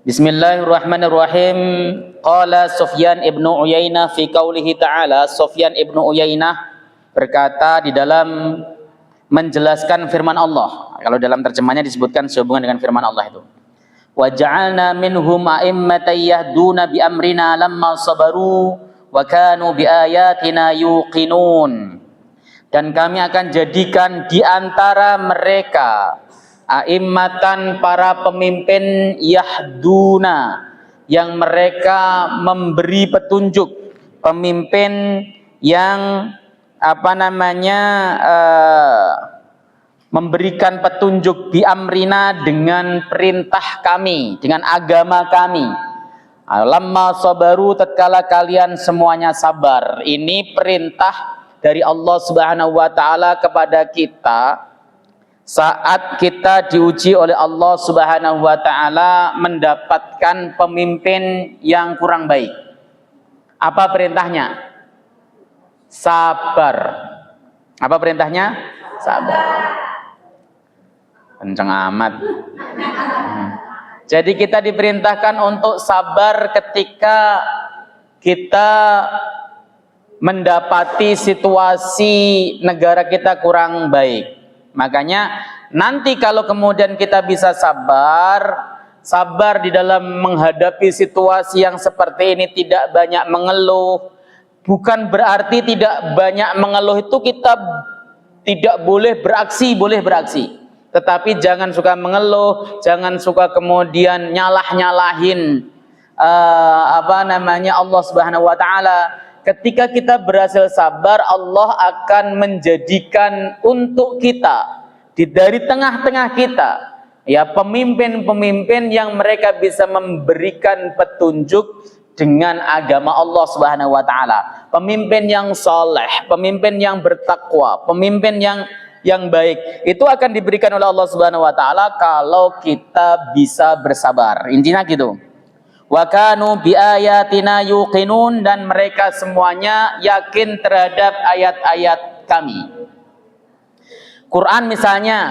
Bismillahirrahmanirrahim. Qala Sufyan ibnu Uyainah fi qaulihi ta'ala. Sufyan ibnu Uyainah berkata di dalam menjelaskan firman Allah. Kalau dalam terjemahnya disebutkan sehubungan dengan firman Allah itu. Wa ja'alna minhum a'immatan yahduna bi amrina lamma sabaru wa kanu bi ayatina yuqinun. Dan kami akan jadikan di antara mereka a'immatan, para pemimpin, yahduna, yang mereka memberi petunjuk, pemimpin yang memberikan petunjuk bi amrina, dengan perintah kami, dengan agama kami. Lamma sabaru, tatkala kalian semuanya sabar. Ini perintah dari Allah Subhanahu wa taala kepada kita saat kita diuji oleh Allah Subhanahu wa taala mendapatkan pemimpin yang kurang baik. Apa perintahnya? Sabar. Apa perintahnya? Sabar. Kenceng amat. Jadi kita diperintahkan untuk sabar ketika kita mendapati situasi negara kita kurang baik. Makanya nanti kalau kemudian kita bisa sabar di dalam menghadapi situasi yang seperti ini, tidak banyak mengeluh. Bukan berarti tidak banyak mengeluh itu kita tidak boleh beraksi, boleh beraksi. Tetapi jangan suka mengeluh, jangan suka kemudian nyalah-nyalahin Allah Subhanahu wa taala. Ketika kita berhasil sabar, Allah akan menjadikan untuk kita dari tengah-tengah kita ya pemimpin-pemimpin yang mereka bisa memberikan petunjuk dengan agama Allah Subhanahu wa taala. Pemimpin yang saleh, pemimpin yang bertakwa, pemimpin yang baik. Itu akan diberikan oleh Allah Subhanahu wa taala kalau kita bisa bersabar. Intinya gitu. Wa kanu bi ayatina yuqinun, dan mereka semuanya yakin terhadap ayat-ayat kami. Quran misalnya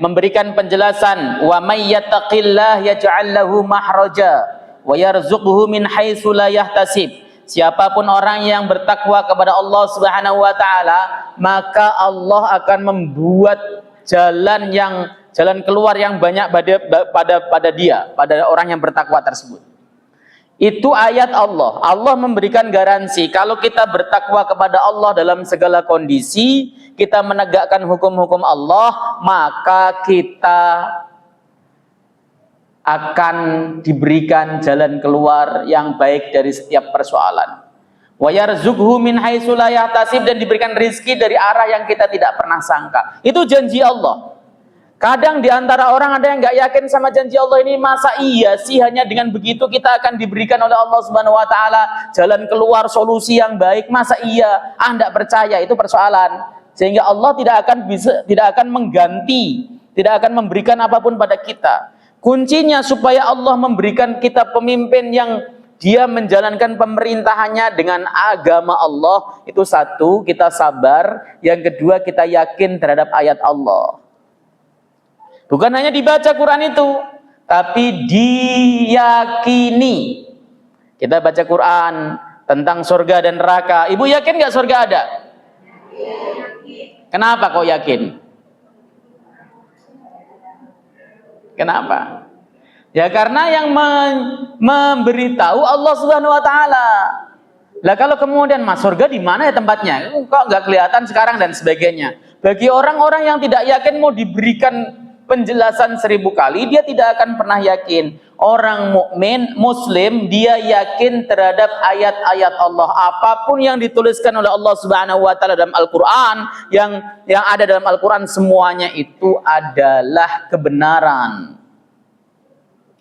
memberikan penjelasan, wa may yattaqillah yaj'al lahu mahraja wa yarzuqhu min haitsu la yahtasib. Siapapun orang yang bertakwa kepada Allah Subhanahu wa taala, maka Allah akan membuat jalan keluar yang banyak pada dia, pada orang yang bertakwa tersebut. Itu ayat Allah. Allah memberikan garansi kalau kita bertakwa kepada Allah dalam segala kondisi, kita menegakkan hukum-hukum Allah, maka kita akan diberikan jalan keluar yang baik dari setiap persoalan. Wa yarzuqhu min haitsu la yahtasib, dan diberikan rizki dari arah yang kita tidak pernah sangka. Itu janji Allah. Kadang di antara orang ada yang nggak yakin sama janji Allah ini. Masa iya sih hanya dengan begitu kita akan diberikan oleh Allah Subhanahu wa taala jalan keluar, solusi yang baik? Masa iya? Enggak percaya, itu persoalan. Sehingga Allah tidak akan mengganti, tidak akan memberikan apapun pada kita. Kuncinya supaya Allah memberikan kita pemimpin yang dia menjalankan pemerintahannya dengan agama Allah, itu satu, kita sabar. Yang kedua, kita yakin terhadap ayat Allah. Bukan hanya dibaca Quran itu, tapi diyakini. Kita baca Quran tentang surga dan neraka. Ibu yakin nggak surga ada? Kenapa kok yakin? Kenapa? Ya karena yang memberitahu Allah Subhanahu wa taala. Lah kalau kemudian mas surga di mana ya tempatnya? Kok nggak kelihatan sekarang dan sebagainya. Bagi orang-orang yang tidak yakin mau diberikan penjelasan 1000 kali, dia tidak akan pernah yakin. Orang mukmin, muslim, dia yakin terhadap ayat-ayat Allah. Apapun yang dituliskan oleh Allah Subhanahu wa taala dalam Al-Qur'an, yang ada dalam Al-Qur'an, semuanya itu adalah kebenaran.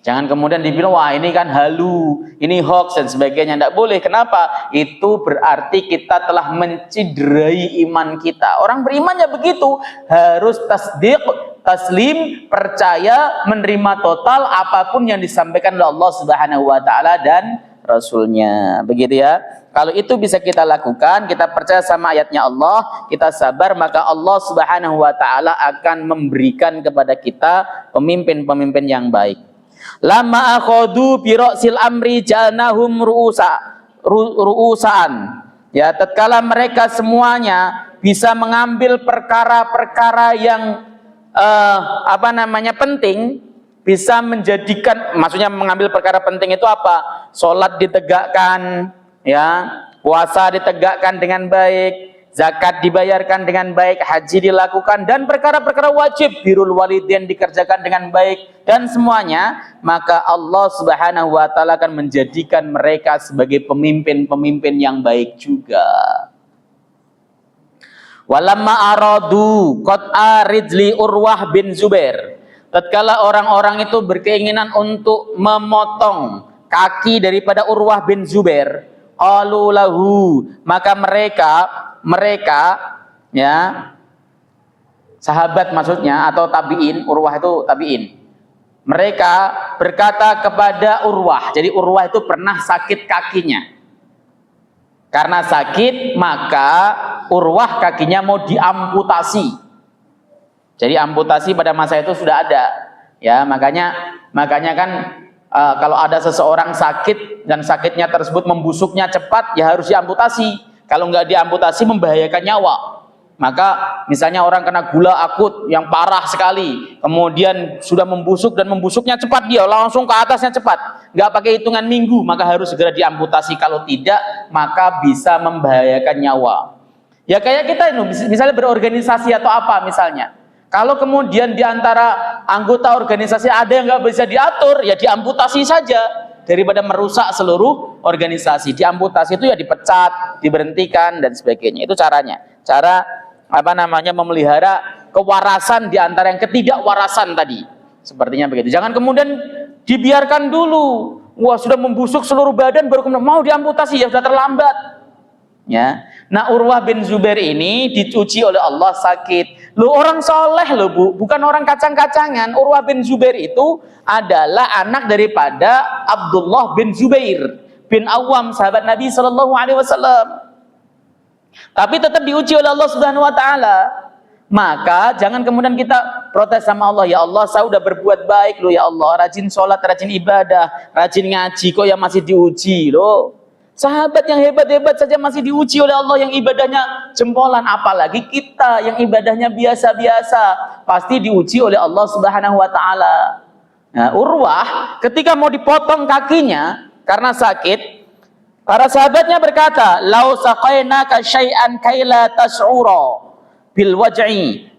Jangan kemudian dibilang, wah ini kan halu, ini hoax dan sebagainya. Tidak boleh. Kenapa? Itu berarti kita telah menciderai iman kita. Orang beriman ya begitu. Harus tasdiq, taslim, percaya, menerima total apapun yang disampaikan oleh Allah Subhanahu wa taala dan Rasulnya. Begitu ya. Kalau itu bisa kita lakukan, kita percaya sama ayatnya Allah, kita sabar, maka Allah Subhanahu wa taala akan memberikan kepada kita pemimpin-pemimpin yang baik. Lama akhadhu bi ra'sil amri jalnahum ru'usaan. Ya, tatkala mereka semuanya bisa mengambil perkara-perkara yang penting, bisa menjadikan, maksudnya mengambil perkara penting itu apa? Salat ditegakkan, ya, puasa ditegakkan dengan baik, zakat dibayarkan dengan baik, haji dilakukan, dan perkara-perkara wajib birrul walidain dikerjakan dengan baik, dan semuanya, maka Allah Subhanahu wa taala akan menjadikan mereka sebagai pemimpin-pemimpin yang baik juga. Walamma aradu qat'a rijli Urwah bin Zubair. Tatkala orang-orang itu berkeinginan untuk memotong kaki daripada Urwah bin Zubair, qalu lahu, maka mereka ya, sahabat maksudnya atau tabi'in, Urwah itu tabi'in. Mereka berkata kepada Urwah, jadi Urwah itu pernah sakit kakinya. Karena sakit, maka Urwah kakinya mau diamputasi. Jadi amputasi pada masa itu sudah ada. Ya, makanya kan kalau ada seseorang sakit dan sakitnya tersebut membusuknya cepat, ya harus diamputasi. Kalau nggak diamputasi membahayakan nyawa. Maka misalnya orang kena gula akut yang parah sekali, kemudian sudah membusuk dan membusuknya cepat, dia langsung ke atasnya cepat, nggak pakai hitungan minggu, maka harus segera diamputasi. Kalau tidak, maka bisa membahayakan nyawa. Ya kayak kita ini, misalnya berorganisasi atau apa misalnya, kalau kemudian diantara anggota organisasi ada yang nggak bisa diatur, ya diamputasi saja daripada merusak seluruh organisasi. Diamputasi itu ya dipecat, diberhentikan dan sebagainya. Itu caranya. Cara memelihara kewarasan di antara yang ketidakwarasan tadi. Sepertinya begitu. Jangan kemudian dibiarkan dulu. Wah, sudah membusuk seluruh badan baru kemudian mau diamputasi, ya sudah terlambat. Ya. Nah, Urwah bin Zubair ini dicuci oleh Allah sakit. Lu orang soleh loh, Bu, bukan orang kacang-kacangan. Urwah bin Zubair itu adalah anak daripada Abdullah bin Zubair bin Awam, sahabat Nabi sallallahu alaihi wasallam. Tapi tetap diuji oleh Allah Subhanahu wa taala. Maka jangan kemudian kita protes sama Allah, ya Allah, saya udah berbuat baik loh ya Allah, rajin sholat, rajin ibadah, rajin ngaji, kok ya masih diuji loh. Sahabat yang hebat-hebat saja masih diuji oleh Allah yang ibadahnya jempolan, apalagi kita yang ibadahnya biasa-biasa, pasti diuji oleh Allah Subhanahu wa taala. Nah, Urwah ketika mau dipotong kakinya karena sakit, para sahabatnya berkata, "Lau saqainaka syai'an kaila tas'ura bil waj'i."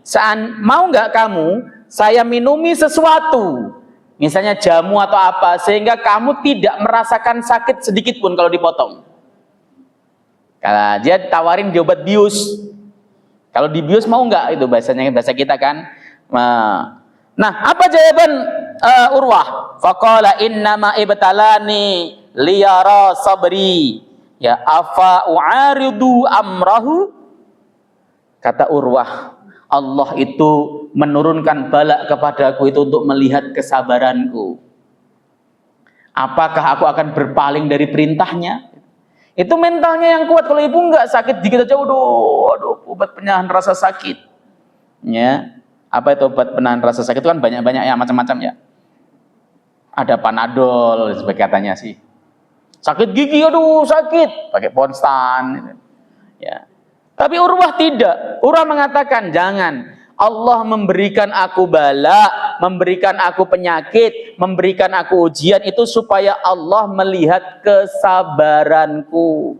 Mau enggak kamu saya minumi sesuatu, misalnya jamu atau apa, sehingga kamu tidak merasakan sakit sedikit pun kalau dipotong. Kalau dia tawarin di obat bius. Kalau di bius mau enggak, itu bahasanya, bahasa kita kan. Nah, apa jawaban Urwah? Faqala innama ibtalani liyara sabri, ya afa u'aridu amrahu. Kata Urwah, Allah itu menurunkan bala kepadaku itu untuk melihat kesabaranku. Apakah aku akan berpaling dari perintahnya? Itu mentalnya yang kuat. Kalau ibu enggak, sakit dikit aja, aduh, obat penahan rasa sakit. Ya, apa itu obat penahan rasa sakit? Itu kan banyak-banyak ya, macam-macam ya. Ada Panadol, sebagai katanya sih. Sakit gigi, aduh sakit, pakai Ponstan. Ya. Tapi Urwah tidak. Urwah mengatakan, jangan. Allah memberikan aku bala, memberikan aku penyakit, memberikan aku ujian itu supaya Allah melihat kesabaranku.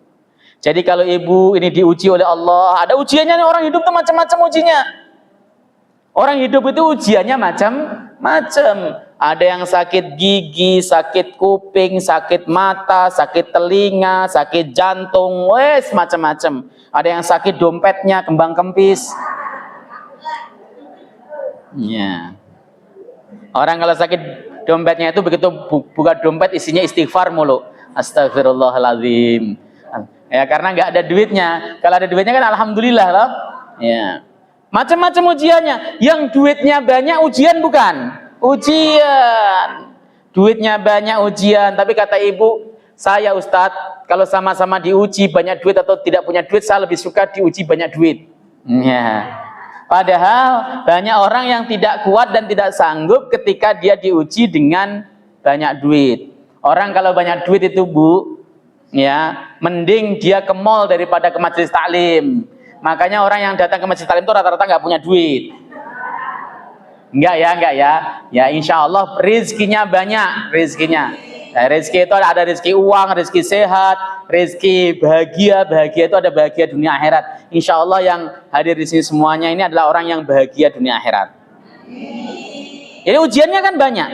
Jadi kalau ibu ini diuji oleh Allah, ada ujiannya nih, orang hidup tuh macam-macam ujinya. Orang hidup itu ujiannya macam-macam. Ada yang sakit gigi, sakit kuping, sakit mata, sakit telinga, sakit jantung, wes macam-macam. Ada yang sakit dompetnya kembang kempis. Ya. Orang kalau sakit dompetnya itu begitu buka dompet isinya istighfar mulu. Astagfirullahaladzim. Ya, karena nggak ada duitnya. Kalau ada duitnya kan alhamdulillah loh. Ya. Macam-macam ujiannya. Yang duitnya banyak ujian bukan? Ujian. Duitnya banyak ujian. Tapi kata ibu, saya Ustadz, kalau sama-sama diuji banyak duit atau tidak punya duit, saya lebih suka diuji banyak duit. Ya. Padahal banyak orang yang tidak kuat dan tidak sanggup ketika dia diuji dengan banyak duit. Orang kalau banyak duit itu Bu, ya, mending dia ke mall daripada ke majelis taklim. Makanya orang yang datang ke majelis taklim itu rata-rata nggak punya duit. Enggak ya. Ya insya Allah rezekinya banyak, rezekinya. Nah, rezeki itu ada rezeki uang, rezeki sehat, rezeki bahagia. Bahagia itu ada bahagia dunia akhirat. Insya Allah yang hadir di sini semuanya ini adalah orang yang bahagia dunia akhirat. Jadi ujiannya kan banyak.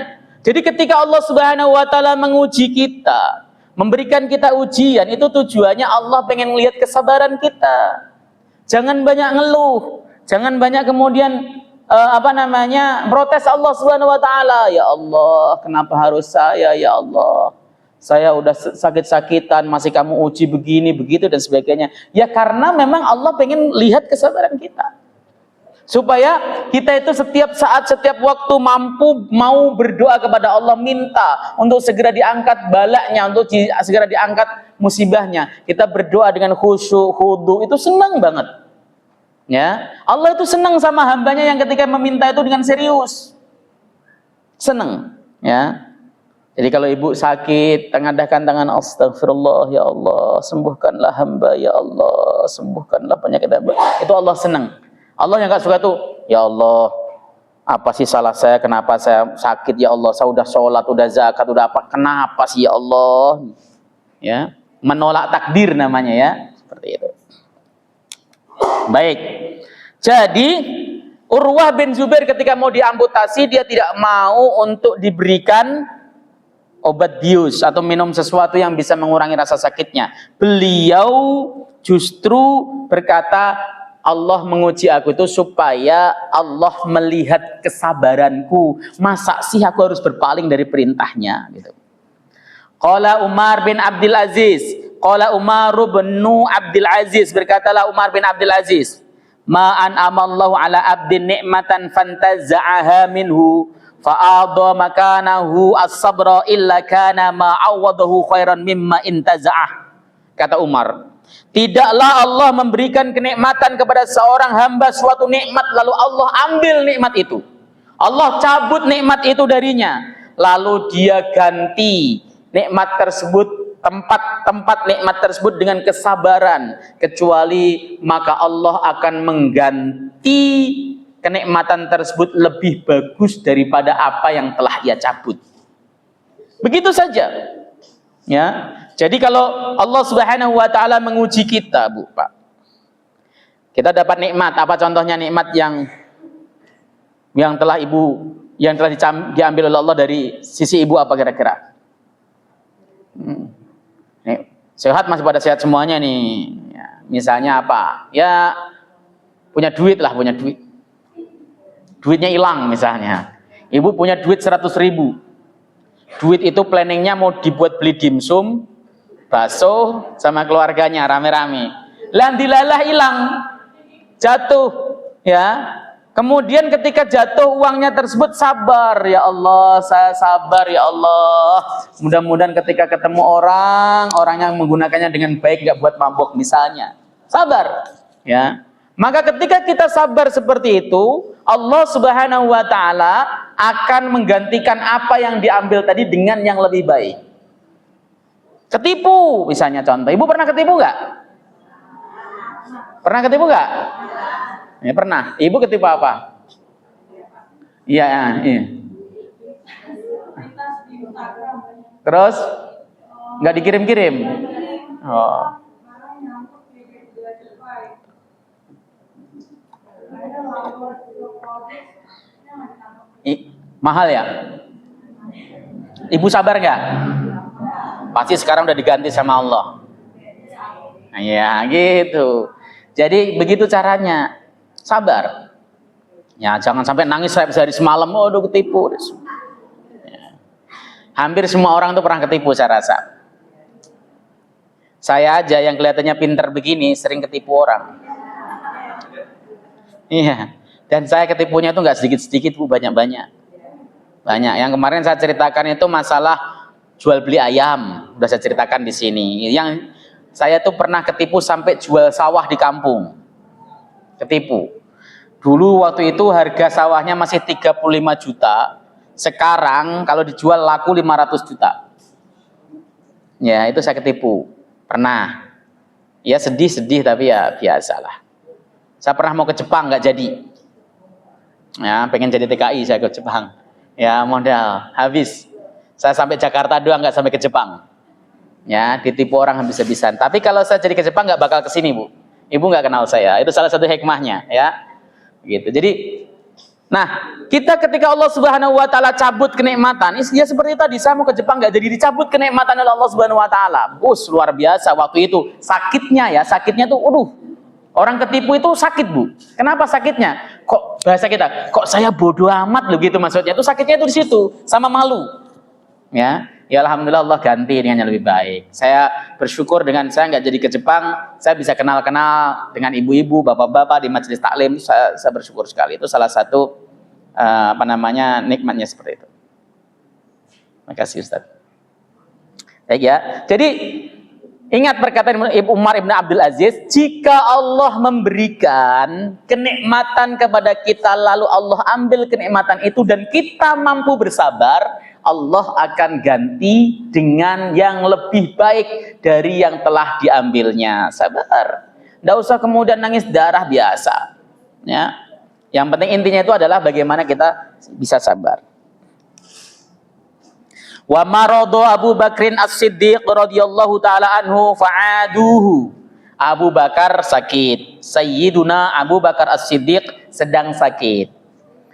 Jadi ketika Allah Subhanahu wa taala menguji kita, memberikan kita ujian, itu tujuannya Allah pengen lihat kesabaran kita. Jangan banyak ngeluh, jangan banyak kemudian protes Allah Subhanahu wa taala. Ya Allah, kenapa harus saya? Ya Allah, saya udah sakit-sakitan masih kamu uji begini begitu dan sebagainya. Ya karena memang Allah pengen lihat kesabaran kita. Supaya kita itu setiap saat, setiap waktu mampu mau berdoa kepada Allah, minta untuk segera diangkat balaknya, untuk segera diangkat musibahnya. Kita berdoa dengan khusyuk, khudu, itu senang banget. Ya, Allah itu senang sama hambanya yang ketika meminta itu dengan serius. Senang, ya. Jadi kalau ibu sakit, tengadahkan tangan, astagfirullah, ya Allah, sembuhkanlah hamba, ya Allah, sembuhkanlah penyakit hamba. Itu Allah senang. Allah yang gak suka tuh, ya Allah, apa sih salah saya, kenapa saya sakit, ya Allah, saya udah sholat, udah zakat, udah apa, kenapa sih ya Allah? Ya, menolak takdir namanya ya, seperti itu. Baik, jadi Urwah bin Zubair ketika mau diamputasi, dia tidak mau untuk diberikan obat bius atau minum sesuatu yang bisa mengurangi rasa sakitnya. Beliau justru berkata, Allah menguji aku itu supaya Allah melihat kesabaranku. Masa sih aku harus berpaling dari perintahnya gitu. Qala Umar bin Abdul Aziz, qala Umar bin Abdul Aziz, berkatalah Umar bin Abdul Aziz, ma an amallahu ala abdin ni'matan fantaza'aha minhu fa'adha makanahu as-sabra illa kana ma awadahu khairan mimma intaza'ah. Kata Umar, tidaklah Allah memberikan kenikmatan kepada seorang hamba suatu nikmat lalu Allah ambil nikmat itu. Allah cabut nikmat itu darinya, lalu dia ganti nikmat tersebut, tempat nikmat tersebut dengan kesabaran, kecuali maka Allah akan mengganti kenikmatan tersebut lebih bagus daripada apa yang telah ia cabut. Begitu saja. Ya. Jadi kalau Allah Subhanahu wa taala menguji kita, Bu, Pak. Kita dapat nikmat, apa contohnya nikmat yang telah diambil oleh Allah dari sisi ibu apa kira-kira? Sehat, masih pada sehat semuanya nih. Ya, misalnya apa? Ya punya duit lah, punya duit. Duitnya hilang misalnya. Ibu punya duit 100.000. Duit itu planningnya mau dibuat beli dimsum, bakso sama keluarganya rame-rame. Dilalah hilang, jatuh, ya. Kemudian ketika jatuh uangnya tersebut sabar, ya Allah, saya sabar ya Allah. Mudah-mudahan ketika ketemu orang yang menggunakannya dengan baik, nggak buat mabok misalnya. Sabar, ya. Maka ketika kita sabar seperti itu, Allah Subhanahu wa taala akan menggantikan apa yang diambil tadi dengan yang lebih baik. Ketipu misalnya contoh. Ibu pernah ketipu nggak? Pernah ketipu nggak? Ya, pernah. Ibu ketipu apa? Iya. Terus nggak dikirim-kirim? Oh. Mahal ya? Ibu sabar nggak? Pasti sekarang udah diganti sama Allah. Nah, ya gitu. Jadi begitu caranya. Sabar. Ya, jangan sampai nangis sehari semalam, oh udah ketipu. Ya. Hampir semua orang tuh pernah ketipu saya rasa. Saya aja yang kelihatannya pinter begini sering ketipu orang. Iya. Dan saya ketipunya tuh nggak sedikit-sedikit, Bu, banyak-banyak. Banyak. Yang kemarin saya ceritakan itu masalah jual beli ayam. Udah saya ceritakan di sini. Yang saya tuh pernah ketipu sampai jual sawah di kampung. Ketipu. Dulu waktu itu harga sawahnya masih 35 juta. sekarang kalau dijual laku 500 juta. Ya, itu saya ketipu. Pernah. Ya sedih-sedih tapi ya biasalah. Saya pernah mau ke Jepang nggak jadi. Ya, pengen jadi TKI saya ke Jepang. Ya, modal habis. Saya sampai Jakarta doang nggak sampai ke Jepang. Ya, ditipu orang habis-habisan. Tapi kalau saya jadi ke Jepang nggak bakal ke sini, Bu. Ibu nggak kenal saya. Itu salah satu hikmahnya, ya. Gitu. Jadi, nah, kita ketika Allah Subhanahu wa taala cabut kenikmatan, ya seperti tadi saya mau ke Jepang nggak jadi dicabut kenikmatan oleh Allah Subhanahu wa taala. Bus luar biasa waktu itu. Sakitnya tuh orang ketipu itu sakit, Bu. Kenapa sakitnya? Kok bahasa kita, kok saya bodoh amat loh gitu maksudnya. Itu sakitnya itu di situ, sama malu. Ya. Ya alhamdulillah Allah ganti dengan yang lebih baik. Saya bersyukur dengan saya nggak jadi ke Jepang, saya bisa kenal-kenal dengan ibu-ibu, bapak-bapak di majelis taklim. Saya bersyukur sekali. Itu salah satu nikmatnya seperti itu. Terima kasih Ustaz. Baik ya. Jadi ingat perkataan Umar ibn Abdul Aziz, jika Allah memberikan kenikmatan kepada kita lalu Allah ambil kenikmatan itu dan kita mampu bersabar, Allah akan ganti dengan yang lebih baik dari yang telah diambilnya. Sabar. Tidak usah kemudian nangis darah biasa. Ya. Yang penting intinya itu adalah bagaimana kita bisa sabar. Wa maradu Abu Bakrin As-Siddiq radhiyallahu taala anhu fa'aduhu. Abu Bakar sakit. Sayyiduna Abu Bakar As-Siddiq sedang sakit.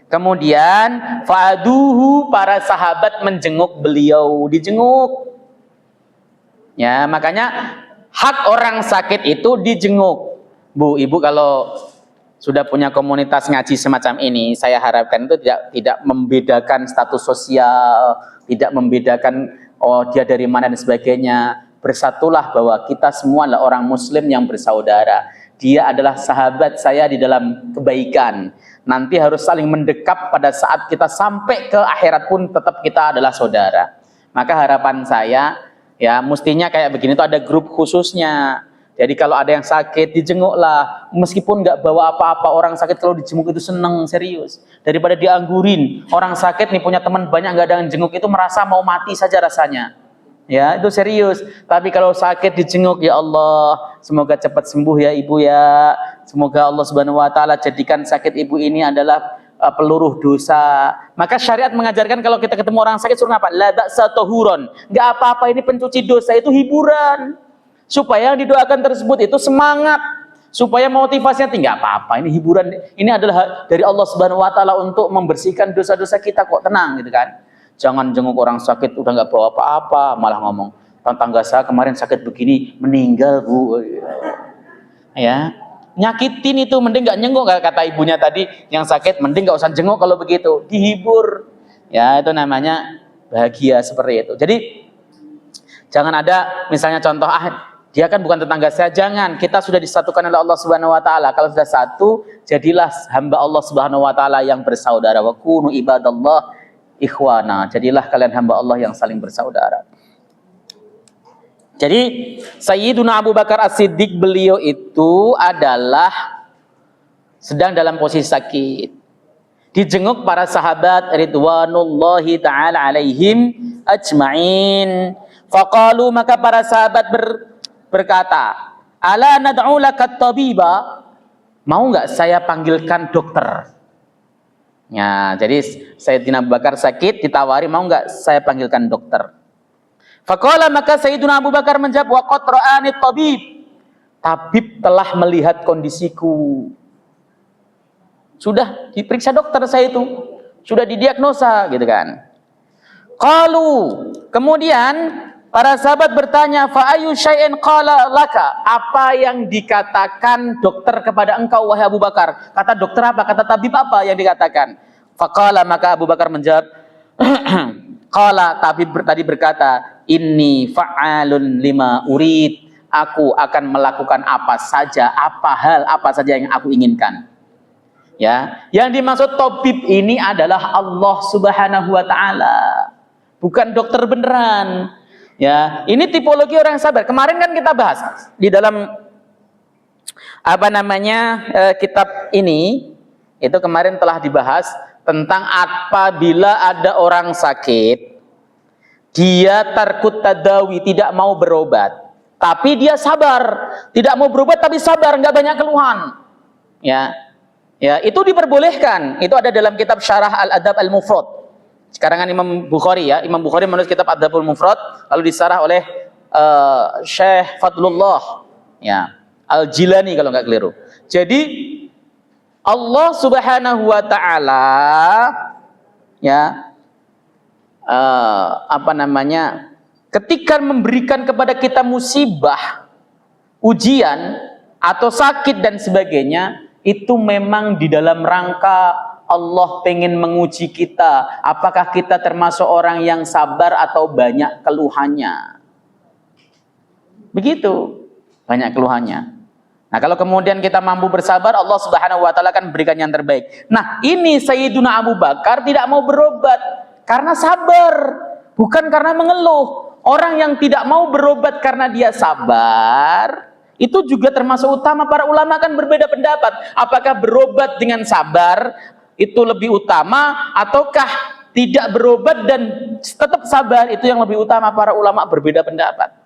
Kemudian fa'aduhu, para sahabat menjenguk beliau, dijenguk. Ya, makanya hak orang sakit itu dijenguk. Bu, Ibu kalau sudah punya komunitas ngaji semacam ini, saya harapkan itu tidak membedakan status sosial, tidak membedakan dia dari mana dan sebagainya. Bersatulah bahwa kita semua adalah orang muslim yang bersaudara. Dia adalah sahabat saya di dalam kebaikan. Nanti harus saling mendekap pada saat kita sampai ke akhirat pun tetap kita adalah saudara. Maka harapan saya, ya mestinya kayak begini tuh ada grup khususnya. Jadi kalau ada yang sakit dijenguklah, meskipun nggak bawa apa-apa. Orang sakit kalau dijenguk itu seneng, serius. Daripada dianggurin, orang sakit nih punya teman banyak nggak ada yang jenguk itu merasa mau mati saja rasanya. Ya itu serius. Tapi kalau sakit dijenguk, ya Allah, semoga cepat sembuh ya ibu ya. Semoga Allah Subhanahu wa taala jadikan sakit ibu ini adalah peluruh dosa. Maka syariat mengajarkan kalau kita ketemu orang sakit suruh apa? La ba'sa tahuron. Enggak apa-apa, ini pencuci dosa, itu hiburan. Supaya yang didoakan tersebut itu semangat, supaya motivasinya tinggi. Enggak apa-apa, ini hiburan. Ini adalah dari Allah Subhanahu wa taala untuk membersihkan dosa-dosa kita, kok tenang gitu kan. Jangan jenguk orang sakit udah nggak bawa apa-apa, malah ngomong tetangga saya kemarin sakit begini meninggal Bu. Ya, nyakitin itu mending nggak nyenguk, kata ibunya tadi yang sakit mending nggak usah jenguk kalau begitu, dihibur. Ya itu namanya bahagia seperti itu. Jadi jangan ada misalnya contoh dia kan bukan tetangga saya, jangan. Kita sudah disatukan oleh Allah Subhanahu wa taala. Kalau sudah satu, jadilah hamba Allah Subhanahu wa taala yang bersaudara. Wa kunu ibadallah ikhwana, jadilah kalian hamba Allah yang saling bersaudara. Jadi Sayyiduna Abu Bakar As-Siddiq beliau itu adalah sedang dalam posisi sakit, dijenguk para sahabat ridwanullahi ta'ala alaihim ajma'in. Faqalu, maka para sahabat berkata, ala nad'u lakat tabiba, mau nggak saya panggilkan dokter? Ya, jadi Sayyidina Abu Bakar sakit, ditawari mau nggak saya panggilkan dokter. Faqala, maka Sayyidina Abu Bakar menjawab, wa qad ra'ani tabib. Tabib telah melihat kondisiku. Sudah diperiksa dokter saya itu. Sudah didiagnosa gitu kan. Qalu, kemudian para sahabat bertanya, fa ayu syai'in qala laka? Apa yang dikatakan dokter kepada engkau wahai Abu Bakar? Kata dokter apa? Kata tabib apa yang dikatakan? Faqala, maka Abu Bakar menjawab, qala, tabib tadi berkata, inni fa'alun lima urid. Aku akan melakukan apa saja, apa saja yang aku inginkan. Ya, yang dimaksud tabib ini adalah Allah Subhanahu wa taala. Bukan dokter beneran. Ya, ini tipologi orang sabar. Kemarin kan kita bahas di dalam kitab ini, itu kemarin telah dibahas tentang apabila ada orang sakit, dia tarkut tadawi, tidak mau berobat, tapi dia sabar, tidak mau berobat tapi sabar, nggak banyak keluhan. Ya, itu diperbolehkan. Itu ada dalam kitab Syarah Al-Adab Al-Mufrad. Karangan Imam Bukhari ya. Imam Bukhari menulis kitab Adabul Mufrad lalu disarah oleh Syekh Fadlullah ya, Al-Jilani kalau nggak keliru. Jadi Allah Subhanahu wa taala ya ketika memberikan kepada kita musibah, ujian atau sakit dan sebagainya, itu memang di dalam rangka Allah pengen menguji kita, apakah kita termasuk orang yang sabar atau banyak keluhannya. Begitu, banyak keluhannya. Nah, kalau kemudian kita mampu bersabar, Allah Subhanahu wa taala akan berikan yang terbaik. Nah, ini Sayyiduna Abu Bakar tidak mau berobat karena sabar, bukan karena mengeluh. Orang yang tidak mau berobat karena dia sabar, itu juga termasuk utama. Para ulama kan berbeda pendapat. Apakah berobat dengan sabar itu lebih utama, ataukah tidak berobat dan tetap sabar itu yang lebih utama? Para ulama berbeda pendapat.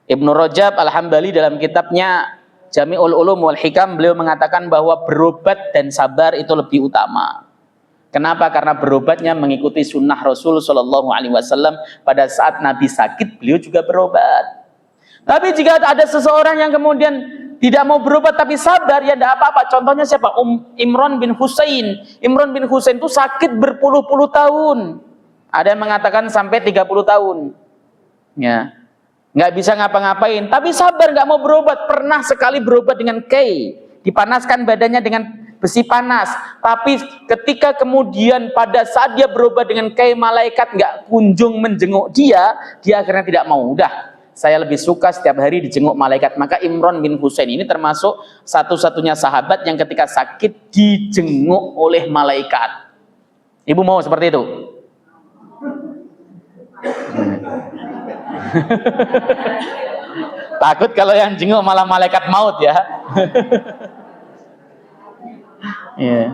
Ibnu Rajab Al-Hambali dalam kitabnya Jami'ul Ulum wal Hikam, beliau mengatakan bahwa berobat dan sabar itu lebih utama. Kenapa? Karena berobatnya mengikuti sunnah Rasul Shallallahu Alaihi Wasallam. Pada saat Nabi sakit, beliau juga berobat. Tapi jika ada seseorang yang kemudian tidak mau berobat tapi sabar, ya tidak apa-apa. Contohnya siapa? Imran bin Husain. Imran bin Husain itu sakit berpuluh-puluh tahun. Ada yang mengatakan sampai 30 tahun. Ya, nggak bisa ngapa-ngapain. Tapi sabar, nggak mau berobat. Pernah sekali berobat dengan kei, dipanaskan badannya dengan besi panas. Tapi ketika kemudian pada saat dia berobat dengan kei, malaikat nggak kunjung menjenguk dia akhirnya tidak mau. Udah, saya lebih suka setiap hari dijenguk malaikat. Maka Imran bin Husain ini termasuk satu-satunya sahabat yang ketika sakit dijenguk oleh malaikat. Ibu mau seperti itu? Takut kalau yang jenguk malah malaikat maut ya. Iya.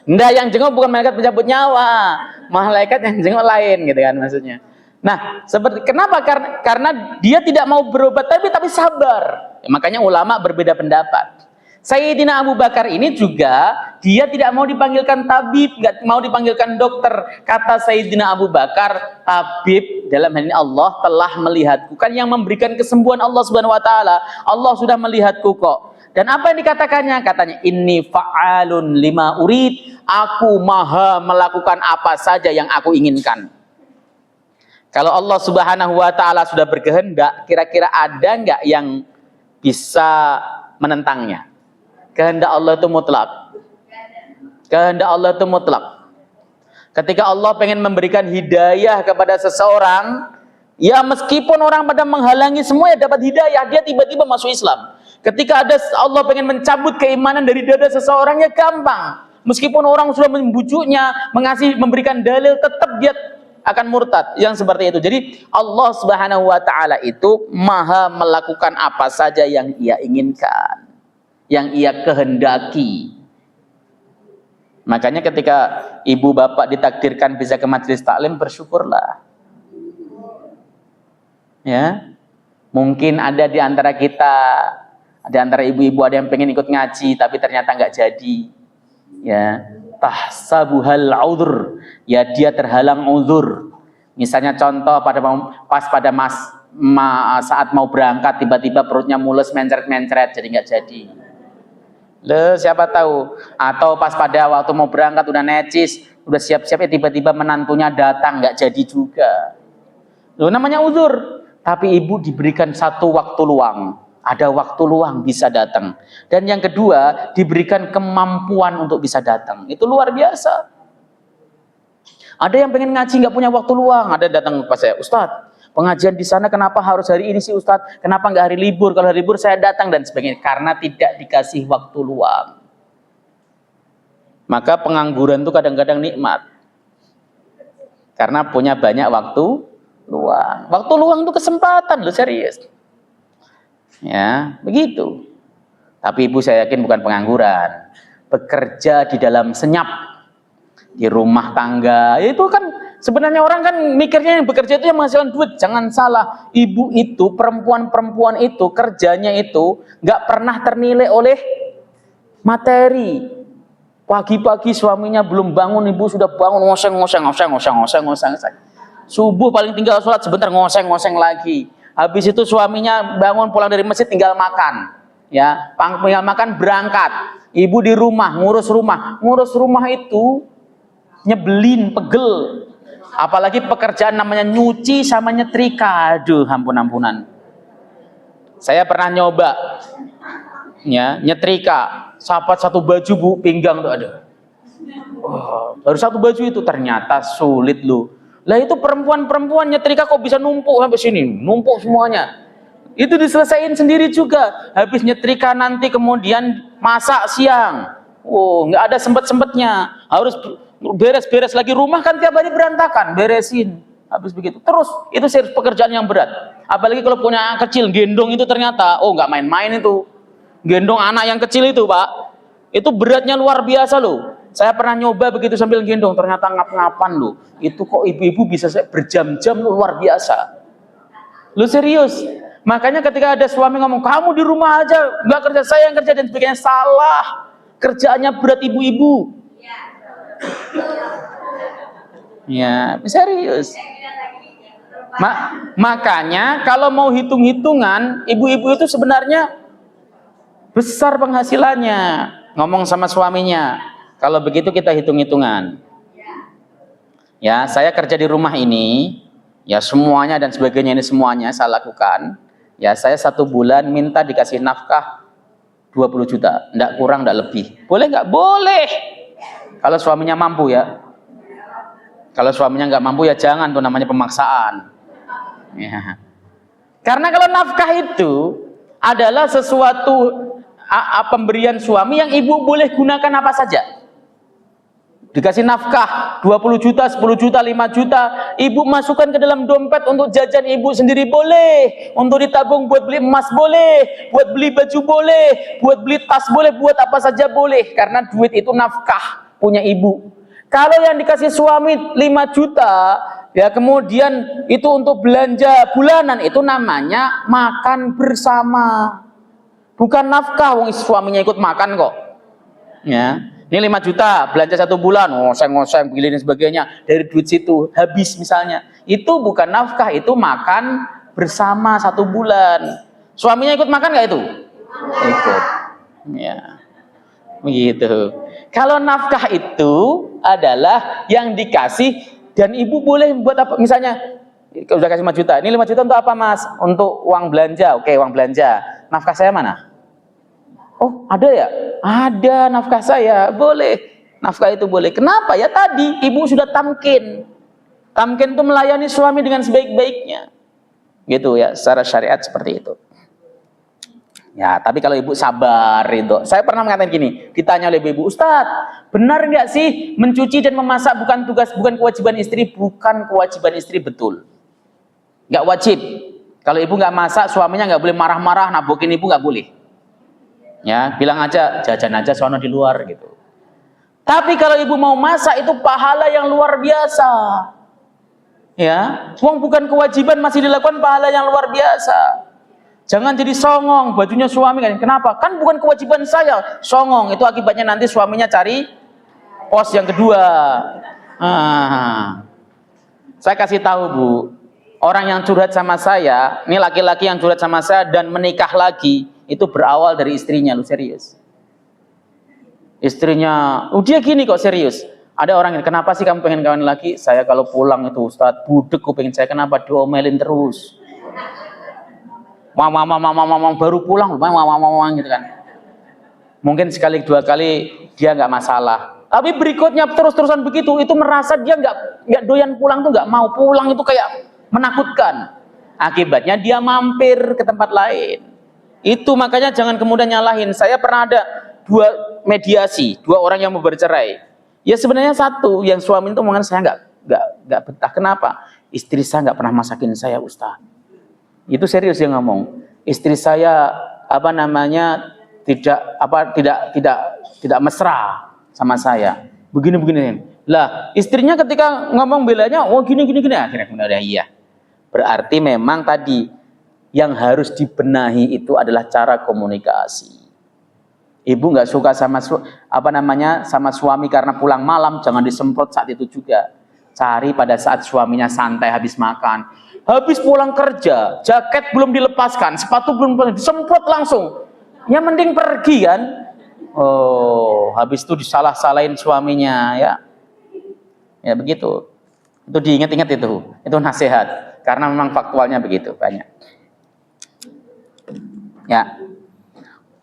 Enggak, yang jenguk bukan malaikat pencabut nyawa. Malaikat yang jenguk lain gitu kan maksudnya. Nah, seperti kenapa? Karena dia tidak mau berobat tapi sabar. Ya, makanya ulama berbeda pendapat. Sayyidina Abu Bakar ini juga dia tidak mau dipanggilkan tabib, nggak mau dipanggilkan dokter. Kata Sayyidina Abu Bakar, tabib dalam hal ini Allah telah melihatku. Kan yang memberikan kesembuhan Allah Subhanahu wa taala. Allah sudah melihatku kok. Dan apa yang dikatakannya? Katanya, inni fa'alun lima urid. Aku maha melakukan apa saja yang aku inginkan. Kalau Allah Subhanahu wa taala sudah berkehendak, kira-kira ada nggak yang bisa menentangnya? Kehendak Allah itu mutlak. Kehendak Allah itu mutlak. Ketika Allah pengen memberikan hidayah kepada seseorang, ya meskipun orang pada menghalangi semua ya dapat hidayah, dia tiba-tiba masuk Islam. Ketika Allah pengen mencabut keimanan dari dada seseorang, ya gampang. Meskipun orang sudah membujuknya, memberikan dalil, tetap dia akan murtad. Yang seperti itu. Jadi Allah Subhanahu wa taala itu maha melakukan apa saja yang Ia inginkan, yang Ia kehendaki. Makanya ketika ibu bapak ditakdirkan bisa ke majelis taklim, bersyukurlah. Ya. Mungkin ada di antara kita, di antara ibu-ibu ada yang pengen ikut ngaji tapi ternyata nggak jadi. Ya. Tahsabuhal udhur, ya dia terhalang uzur. Misalnya contoh pada saat mau berangkat tiba-tiba perutnya mules mencret-mencret jadi nggak jadi. Siapa tahu. Atau pas pada waktu mau berangkat udah necis, udah siap-siap ya tiba-tiba menantunya datang nggak jadi juga. Namanya uzur. Tapi ibu diberikan satu waktu luang. Ada waktu luang bisa datang. Dan yang kedua, diberikan kemampuan untuk bisa datang. Itu luar biasa. Ada yang pengen ngaji nggak punya waktu luang. Ada datang pas saya, Ustadz, pengajian di sana kenapa harus hari ini sih Ustadz? Kenapa nggak hari libur? Kalau hari libur saya datang dan sebagainya. Karena tidak dikasih waktu luang. Maka pengangguran itu kadang-kadang nikmat. Karena punya banyak waktu luang. Waktu luang itu kesempatan loh, serius. Ya, begitu. Tapi ibu saya yakin bukan pengangguran. bekerja di dalam senyap, di rumah tangga. Itu kan sebenarnya orang kan mikirnya yang bekerja itu yang menghasilkan duit. Jangan salah, ibu itu, perempuan-perempuan itu, kerjanya itu nggak pernah ternilai oleh materi. Pagi-pagi suaminya belum bangun, ibu sudah bangun, ngoseng. Subuh paling tinggal sholat sebentar, ngoseng lagi. Habis itu suaminya bangun pulang dari masjid tinggal makan. Ya, tinggal makan berangkat. Ibu di rumah, ngurus rumah. Ngurus rumah itu nyebelin, pegel. Apalagi pekerjaan namanya nyuci sama nyetrika. Aduh, ampun-ampunan. Saya pernah nyoba ya, nyetrika. Sapat satu baju Bu, pinggang tuh ada. Oh, baru satu baju itu ternyata sulit loh. Lah itu perempuan-perempuan nyetrika kok bisa numpuk sampai sini, numpuk semuanya. Itu diselesaikan sendiri juga. Habis nyetrika nanti kemudian masak siang. Oh, nggak ada sempet-sempetnya. Harus beres-beres lagi, rumah kan tiap hari berantakan, beresin. Habis begitu. Terus itu serius pekerjaan yang berat. Apalagi kalau punya anak kecil, gendong itu ternyata, oh nggak main-main itu. Gendong anak yang kecil itu Pak, itu beratnya luar biasa loh. Saya pernah nyoba begitu sambil gendong, ternyata ngap-ngapan loh. Itu kok ibu-ibu bisa berjam-jam loh, luar biasa. Lu serius. Makanya ketika ada suami ngomong, kamu di rumah aja, nggak kerja, saya yang kerja dan sebagainya, salah. Kerjaannya berat ibu-ibu. Ya, serius. Makanya kalau mau hitung-hitungan, ibu-ibu itu sebenarnya besar penghasilannya. Ngomong sama suaminya, kalau begitu kita hitung-hitungan. Ya, saya kerja di rumah ini, ya semuanya dan sebagainya ini semuanya saya lakukan. Ya, saya 1 bulan minta dikasih nafkah 20 juta, enggak kurang, enggak lebih. Boleh nggak? Boleh. Kalau suaminya mampu ya. Kalau suaminya nggak mampu ya jangan, tuh namanya pemaksaan. Ya. Karena kalau nafkah itu adalah sesuatu pemberian suami yang ibu boleh gunakan apa saja. Dikasih nafkah 20 juta, 10 juta, 5 juta, ibu masukkan ke dalam dompet untuk jajan ibu sendiri boleh, untuk ditabung buat beli emas boleh, buat beli baju boleh, buat beli tas boleh, buat apa saja boleh, karena duit itu nafkah punya ibu. Kalau yang dikasih suami 5 juta, ya kemudian itu untuk belanja bulanan, itu namanya makan bersama. Bukan nafkah, wong suaminya ikut makan kok. Ya, ini 5 juta belanja 1 bulan, ngoseng-ngoseng begini dan sebagainya, dari duit situ habis misalnya. Itu bukan nafkah, itu makan bersama 1 bulan. Suaminya ikut makan nggak itu? Ikut. Ya, begitu. Kalau nafkah itu adalah yang dikasih dan ibu boleh buat apa? Misalnya, udah kasih 5 juta, ini 5 juta untuk apa Mas? Untuk uang belanja. Oke, uang belanja. Nafkah saya mana? Oh, ada ya? Ada nafkah saya. Boleh. Nafkah itu boleh. Kenapa? Ya tadi ibu sudah tamkin. Tamkin itu melayani suami dengan sebaik-baiknya. Gitu ya, secara syariat seperti itu. Ya, tapi kalau ibu sabar itu. Saya pernah mengatakan gini, ditanya oleh ibu, Ustadz, benar nggak sih mencuci dan memasak bukan tugas, bukan kewajiban istri? Bukan kewajiban istri, betul. Nggak wajib. Kalau ibu nggak masak, suaminya nggak boleh marah-marah, nabokin ibu nggak boleh. Ya, bilang aja jajan aja sono di luar gitu. Tapi kalau ibu mau masak itu pahala yang luar biasa. Ya, uang bukan kewajiban masih dilakukan pahala yang luar biasa. Jangan jadi songong, bajunya suami kan. Kenapa? Kan bukan kewajiban saya. Songong itu akibatnya nanti suaminya cari pos yang kedua. Saya kasih tahu Bu, orang yang curhat sama saya, ini laki-laki yang curhat sama saya dan menikah lagi, itu berawal dari istrinya, lu serius. Istrinya, dia gini kok serius. Ada orang yang, kenapa sih kamu pengen kawin lagi? Saya kalau pulang itu Ustadz, budek kuping saya, kenapa diomelin terus. Mama baru pulang, mama gitu kan. Mungkin sekali 2 kali dia nggak masalah. Tapi berikutnya terus-terusan begitu, itu merasa dia nggak doyan pulang tuh, nggak mau pulang, itu kayak menakutkan. Akibatnya dia mampir ke tempat lain. Itu makanya jangan kemudian nyalahin. Saya pernah ada 2 mediasi, 2 orang yang mau bercerai. Ya sebenarnya satu yang suami itu mengatakan saya nggak betah. Kenapa? Istri saya nggak pernah masakin saya, Ustaz. Itu serius dia ngomong. Istri saya tidak mesra sama saya. Begini. Lah, istrinya ketika ngomong belanya, oh gini. Akhirnya udah iya. Berarti memang tadi yang harus dibenahi itu adalah cara komunikasi. Ibu nggak suka sama sama suami karena pulang malam, jangan disemprot saat itu juga. Cari pada saat suaminya santai habis makan. Habis pulang kerja, jaket belum dilepaskan, sepatu belum disemprot langsung. Ya mending pergi kan. Oh, habis itu disalah-salahin suaminya ya. Ya begitu. Itu diingat-ingat itu. Itu nasihat. Karena memang faktualnya begitu banyak. Ya.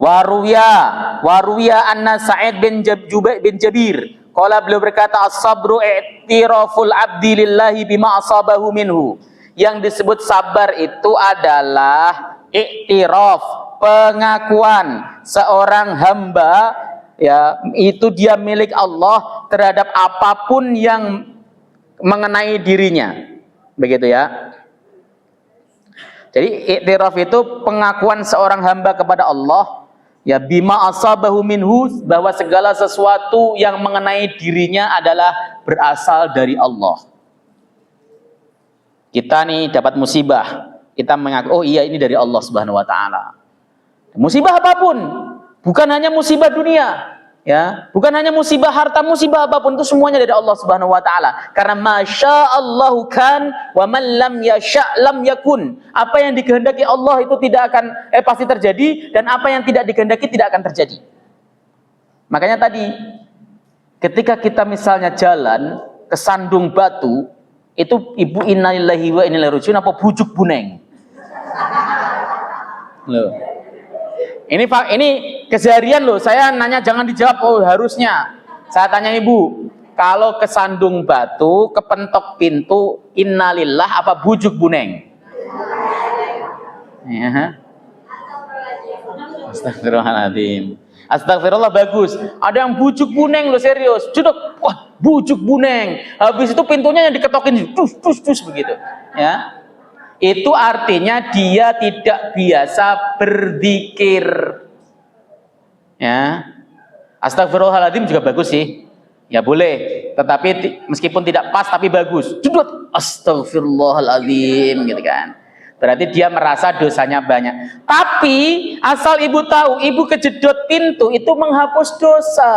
Waruya anna Sa'id bin Jabir. Qala beliau berkata as-sabru i'tiraful abdi lillahi bima asabahu minhu. Yang disebut sabar itu adalah i'tiraf, pengakuan seorang hamba ya itu dia milik Allah terhadap apapun yang mengenai dirinya. Begitu ya. Jadi i'tiraf itu pengakuan seorang hamba kepada Allah ya bima asabahu minhu, bahwa segala sesuatu yang mengenai dirinya adalah berasal dari Allah. Kita nih dapat musibah, kita mengaku, oh iya ini dari Allah Subhanahu wa taala. Musibah apapun, bukan hanya musibah dunia, ya, bukan hanya musibah harta, musibah apapun itu semuanya dari Allah Subhanahu wa taala. Karena masyaallahu kan wa man lam yasha lam yakun. Apa yang dikehendaki Allah itu tidak akan pasti terjadi, dan apa yang tidak dikehendaki tidak akan terjadi. Makanya tadi ketika kita misalnya jalan kesandung batu, itu ibu innalillahi wa inna ilaihi raji'un apa bujuk buneng? Loh. Ini keseharian loh. Saya nanya jangan dijawab oh harusnya. Saya tanya ibu, kalau kesandung batu, kepentok pintu, innalillah apa bujuk buneng? Ya. Astagfirullahaladzim. Astagfirullah bagus. Ada yang bujuk buneng loh, serius. Juduk, wah bujuk buneng. Habis itu pintunya yang diketokin, dus begitu. Ya, itu artinya dia tidak biasa berzikir. Ya, astagfirullahaladzim juga bagus sih. Ya boleh, tetapi meskipun tidak pas tapi bagus. Juduk, astagfirullahaladzim gitu kan. Berarti dia merasa dosanya banyak. Tapi asal ibu tahu, ibu kejedot pintu itu menghapus dosa.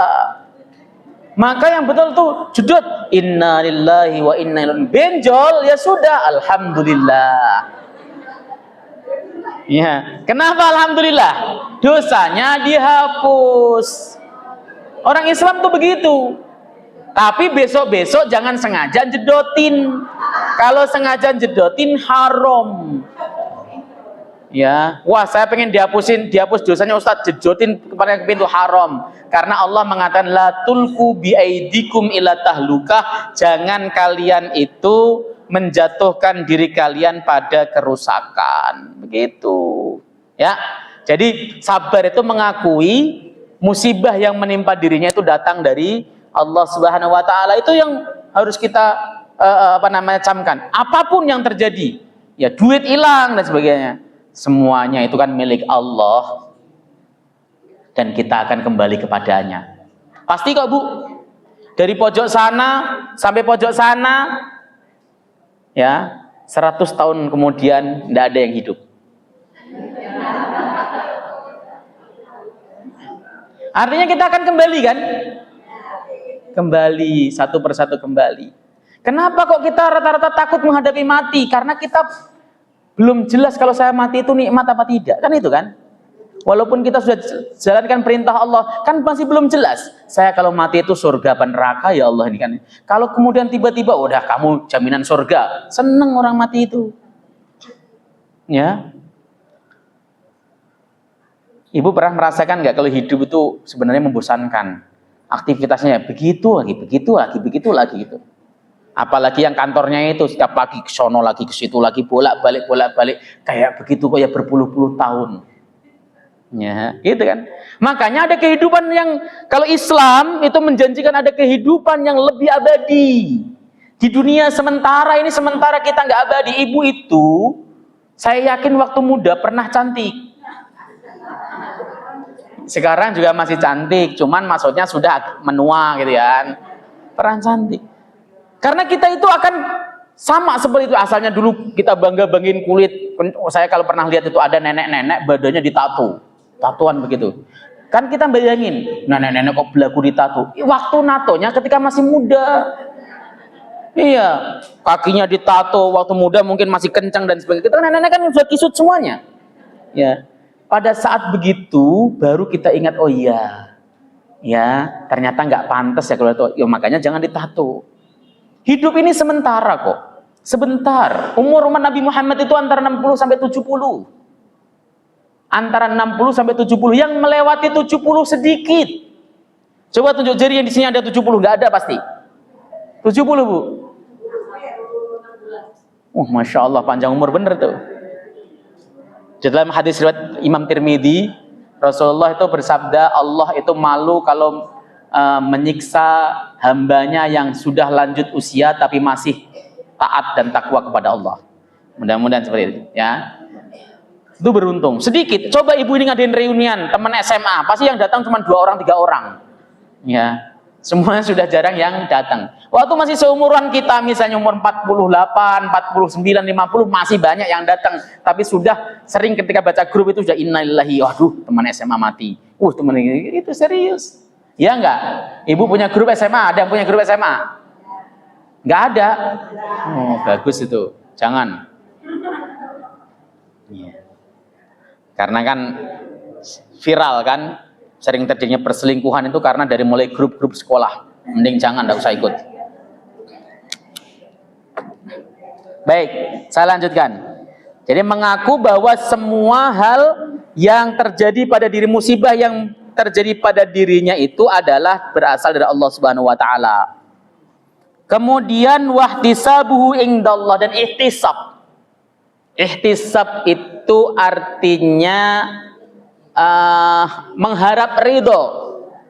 Maka yang betul tuh jedot innalillahi wa inna ilaihi benjol ya sudah alhamdulillah. Ya, kenapa alhamdulillah? Dosanya dihapus. Orang Islam tuh begitu. Tapi besok-besok jangan sengaja jedotin. Kalau sengaja jedotin haram. Ya, wah saya pengen dihapus dosanya Ustadz, jedotin kepada pintu haram. Karena Allah mengatakan la tulqu biaidikum ila tahlukah, jangan kalian itu menjatuhkan diri kalian pada kerusakan. Begitu. Ya. Jadi sabar itu mengakui musibah yang menimpa dirinya itu datang dari Allah Subhanahu wa taala. Itu yang harus kita camkan. Apapun yang terjadi, ya duit hilang dan sebagainya, semuanya itu kan milik Allah dan kita akan kembali kepadanya. Pasti kok Bu. Dari pojok sana sampai pojok sana ya, 100 tahun kemudian tidak ada yang hidup. Artinya kita akan kembali kan? Kembali, satu persatu kembali. Kenapa kok kita rata-rata takut menghadapi mati? Karena kita belum jelas kalau saya mati itu nikmat apa tidak. Kan itu kan? Walaupun kita sudah jalankan perintah Allah, kan masih belum jelas. Saya kalau mati itu surga apa neraka ya Allah ini kan. Kalau kemudian tiba-tiba, udah kamu jaminan surga. Seneng orang mati itu. Ya. Ibu pernah merasakan nggak kalau hidup itu sebenarnya membosankan? Aktivitasnya begitu lagi gitu. Apalagi yang kantornya itu setiap pagi ke sono lagi ke situ lagi bolak-balik kayak begitu kok ya berpuluh-puluh tahun. Ya, gitu kan. Makanya ada kehidupan yang kalau Islam itu menjanjikan ada kehidupan yang lebih abadi. Di dunia sementara ini sementara kita nggak abadi. Ibu itu saya yakin waktu muda pernah cantik. Sekarang juga masih cantik, cuman maksudnya sudah menua gitu ya. Peran cantik. Karena kita itu akan sama seperti itu. Asalnya dulu kita bangga-banggain kulit. Saya kalau pernah lihat itu ada nenek-nenek badannya ditato. Tatuan begitu. Kan kita bayangin, nenek-nenek kok belagu ditato. Waktu natonya ketika masih muda. Iya, kakinya ditato waktu muda mungkin masih kencang dan sebagainya. Kita nenek-nenek kan sudah kisut semuanya. Ya, pada saat begitu baru kita ingat, oh iya, ya ternyata nggak pantas ya kalau itu. Ya makanya jangan ditato. Hidup ini sementara kok, sebentar. Umur Nabi Muhammad itu antara 60 sampai 70. Antara 60 sampai 70, yang melewati 70 sedikit. Coba tunjuk jari yang di sini ada 70, nggak ada pasti. 70 Bu. Masya Allah, panjang umur bener tuh. Di dalam hadis riwayat Imam Tirmidzi, Rasulullah itu bersabda, Allah itu malu kalau menyiksa hambanya yang sudah lanjut usia tapi masih taat dan takwa kepada Allah. Mudah-mudahan seperti itu ya. Itu beruntung. Sedikit. Coba ibu ini ngadain reunian teman SMA, pasti yang datang cuma 2 orang 3 orang. Ya. Semuanya sudah jarang yang datang. Waktu masih seumuran kita, misalnya umur 48, 49, 50, masih banyak yang datang. Tapi sudah sering ketika baca grup itu sudah innalillahi, waduh teman SMA mati. Teman ini itu serius. Ya enggak? Ibu punya grup SMA, ada yang punya grup SMA? Enggak ada. Oh, bagus itu. Jangan. Karena kan viral kan, sering terjadinya perselingkuhan itu karena dari mulai grup-grup sekolah. Mending jangan, enggak usah ikut. Baik, saya lanjutkan. Jadi mengaku bahwa semua hal yang terjadi pada diri, musibah yang terjadi pada dirinya itu adalah berasal dari Allah Subhanahu wa taala. Kemudian wahtisabuhu indallah, dan ihtisab. Ihtisab itu artinya mengharap ridho,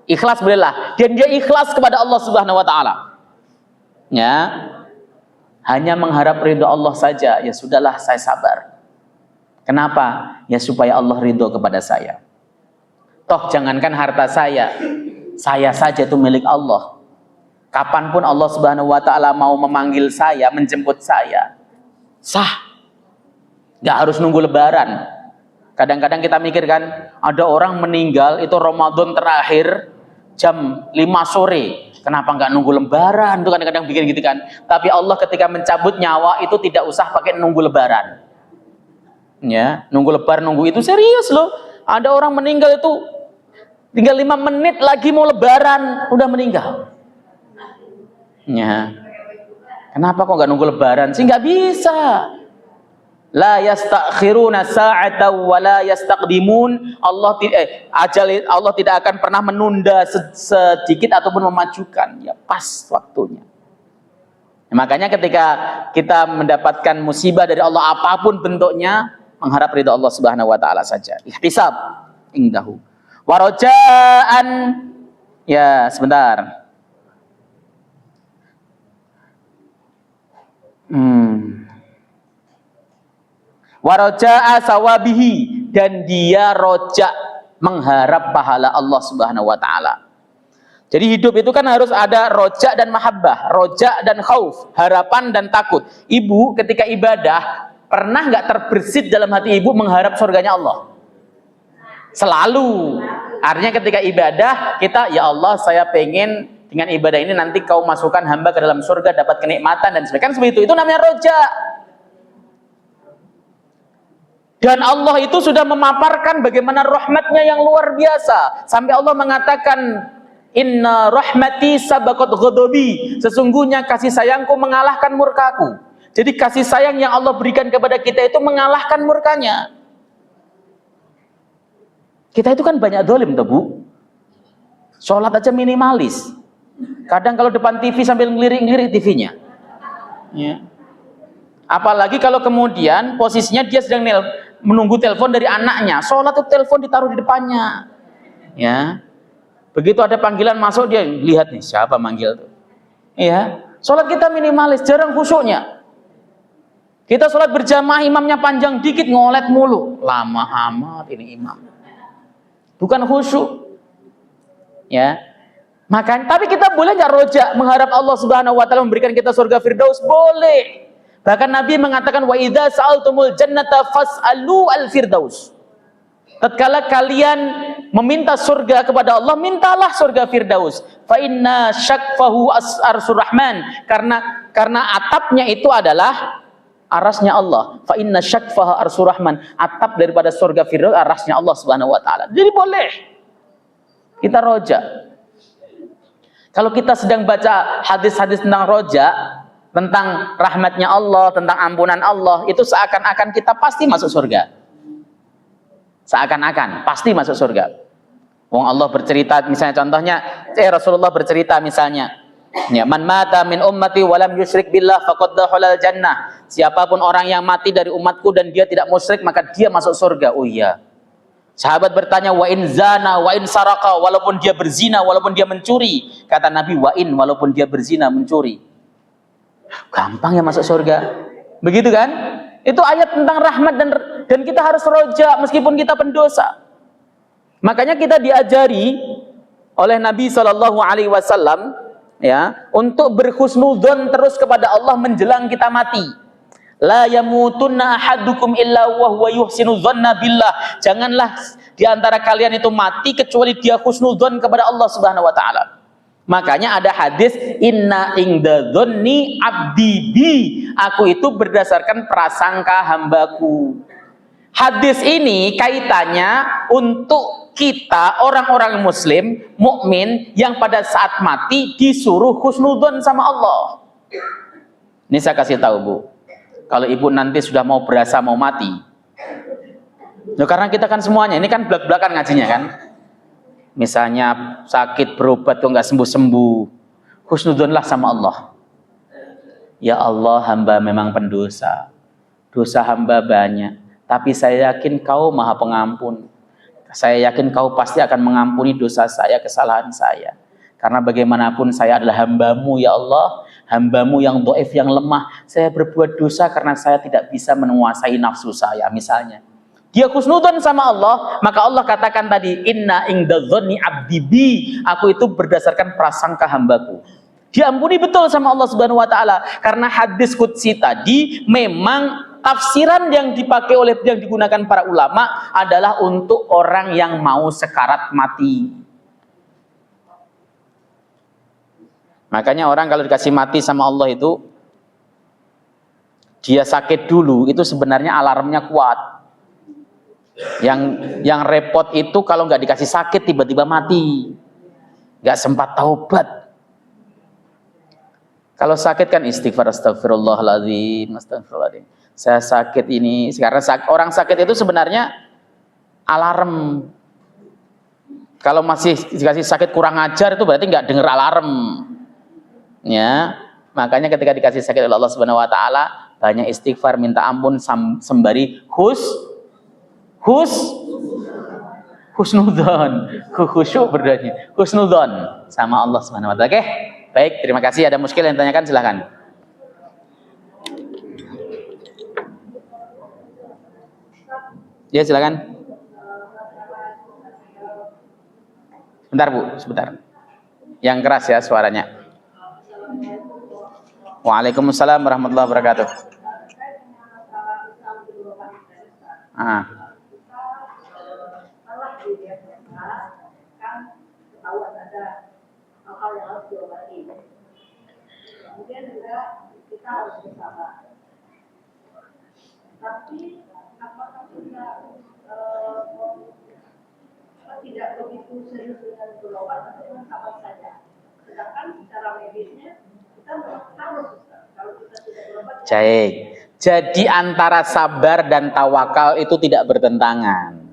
ikhlas billah, dan dia ikhlas kepada Allah Subhanahu wa taala. Ya. Hanya mengharap ridho Allah saja, ya sudahlah saya sabar. Kenapa? Ya supaya Allah ridho kepada saya. Toh jangankan harta saya saja itu milik Allah. Kapanpun Allah Subhanahu wa taala mau memanggil saya, menjemput saya, sah. Gak harus nunggu lebaran. Kadang-kadang kita mikir kan, ada orang meninggal itu Ramadan terakhir jam 5 sore. Kenapa nggak nunggu lebaran? Itu kadang-kadang bikin gitu kan. Tapi Allah ketika mencabut nyawa itu tidak usah pakai nunggu lebaran. Ya, nunggu lebaran, nunggu itu serius loh. Ada orang meninggal itu tinggal 5 menit lagi mau lebaran udah meninggal. Ya. Kenapa kok nggak nunggu lebaran sih? Nggak bisa. La yastakhiruna sa'ata wa la yastaqdimun. Allah tidak akan pernah menunda sedikit ataupun memajukan. Ya pas waktunya. Makanya ketika kita mendapatkan musibah dari Allah apapun bentuknya, mengharap ridha Allah Subhanahu wa taala saja. Ihtisab indahu. Warajaan, ya sebentar. Waraja'a sawabihi, dan dia rojak mengharap pahala Allah Subhanahu wa taala. Jadi hidup itu kan harus ada rojak dan mahabbah, rojak dan khauf, harapan dan takut. Ibu ketika ibadah pernah nggak terbersit dalam hati ibu mengharap surganya Allah? Selalu. Artinya ketika ibadah kita, ya Allah saya pengen dengan ibadah ini nanti kau masukkan hamba ke dalam surga, dapat kenikmatan dan sebagainya. Kan seperti itu namanya rojak. Dan Allah itu sudah memaparkan bagaimana rahmatnya yang luar biasa. Sampai Allah mengatakan, inna rahmati sabaqat ghadabi. Sesungguhnya kasih sayangku mengalahkan murkaku. Jadi kasih sayang yang Allah berikan kepada kita itu mengalahkan murkanya. Kita itu kan banyak dolim tuh Bu. Sholat aja minimalis. Kadang kalau depan TV sambil ngelirik-ngelirik TV-nya. Ya. Apalagi kalau kemudian posisinya dia sedang menunggu telepon dari anaknya, sholat itu telepon ditaruh di depannya, ya. Begitu ada panggilan masuk dia lihat nih siapa manggil tuh, ya. Sholat kita minimalis, jarang khusyuknya. Kita sholat berjamaah imamnya panjang dikit ngolet mulu, lama amat ini imam. bukan khusyuk. Ya. Maka, tapi kita boleh nggak rojak mengharap Allah Subhanahu wa taala memberikan kita surga Firdaus? Boleh. Bahkan Nabi mengatakan wa idza sa'altumul jannata fas'alu al-firdaus. Tatkala kalian meminta surga kepada Allah, mintalah surga Firdaus. Fa inna syaqfahu arsur rahman, karena atapnya itu adalah arasnya Allah. Fa inna syaqfaha arsur rahman, atap daripada surga Firdaus arasnya Allah Subhanahu wa taala. Jadi boleh kita roja. Kalau kita sedang baca hadis-hadis tentang roja, tentang rahmatnya Allah, tentang ampunan Allah, itu seakan-akan kita pasti masuk surga. Seakan-akan pasti masuk surga. Wong Allah bercerita, misalnya contohnya, Rasulullah bercerita misalnya, ya, man mata min ummati walam yusyrik billah faqad dakhala jannah. Siapapun orang yang mati dari umatku dan dia tidak musyrik, maka dia masuk surga. Oh iya. Sahabat bertanya, wa in zana wa in saraka, walaupun dia berzina, walaupun dia mencuri. Kata Nabi, wa in, walaupun dia berzina, mencuri. Gampang ya masuk surga. Begitu kan? Itu ayat tentang rahmat dan kita harus roja meskipun kita pendosa. Makanya kita diajari oleh Nabi Shallallahu Alaihi Wasallam, ya, untuk berhusnudzon terus kepada Allah menjelang kita mati. La yamutunna ahadukum illa wa huwa yuhsinu dzanna billah. Janganlah di antara kalian itu mati kecuali dia husnudzon kepada Allah Subhanahu wa taala. Makanya ada hadis inna inda dzanni abdi bi. Aku itu berdasarkan prasangka hambaku. Hadis ini kaitannya untuk kita orang-orang muslim mukmin yang pada saat mati disuruh husnudzon sama Allah. Ini saya kasih tahu, Bu. Kalau ibu nanti sudah mau berasa mau mati. Nah, karena kita kan semuanya ini kan belak-belakan ngajinya kan. Misalnya sakit berobat kok nggak sembuh-sembuh, husnudzonlah sama Allah. Ya Allah, hamba memang pendosa, dosa hamba banyak, tapi saya yakin Kau Maha Pengampun. Saya yakin Kau pasti akan mengampuni dosa saya, kesalahan saya. Karena bagaimanapun saya adalah hamba-Mu ya Allah, hamba-Mu yang dhaif, yang lemah. Saya berbuat dosa karena saya tidak bisa menguasai nafsu saya misalnya. Dia husnudzon sama Allah, maka Allah katakan tadi inna indadzanni abdi bi, aku itu berdasarkan prasangka hambaku. Diampuni betul sama Allah Subhanahu wa taala, karena hadis qudsi tadi memang tafsiran yang dipakai oleh yang digunakan para ulama adalah untuk orang yang mau sekarat mati. Makanya orang kalau dikasih mati sama Allah itu dia sakit dulu, itu sebenarnya alarmnya kuat. Yang repot itu kalau nggak dikasih sakit tiba-tiba mati, nggak sempat taubat. Kalau sakit kan istighfar, astagfirullahaladzim, astagfirullahaladzim. Saya sakit ini, sekarang orang sakit itu sebenarnya alarm. Kalau masih dikasih sakit kurang ajar itu berarti nggak dengar alarm. Ya, makanya ketika dikasih sakit oleh Allah Subhanahu wa taala, banyak istighfar, minta ampun sembari husnudzon, khusyuk berdoanya, husnudzon sama Allah Subhanahu wa taala. Oke, baik, terima kasih. Ada muskil yang ditanyakan, silakan. Ya, silakan. Sebentar, Bu, sebentar. Yang keras ya suaranya. Waalaikumsalam warahmatullahi wabarakatuh. Kemudian juga kita harus bersabar. Tapi apakah kita tidak begitu serius dengan berobat atau dengan sabar saja? Sedangkan secara medisnya kita harus kalau kita tidak berobat. Baik. Jadi antara sabar dan tawakal itu tidak bertentangan.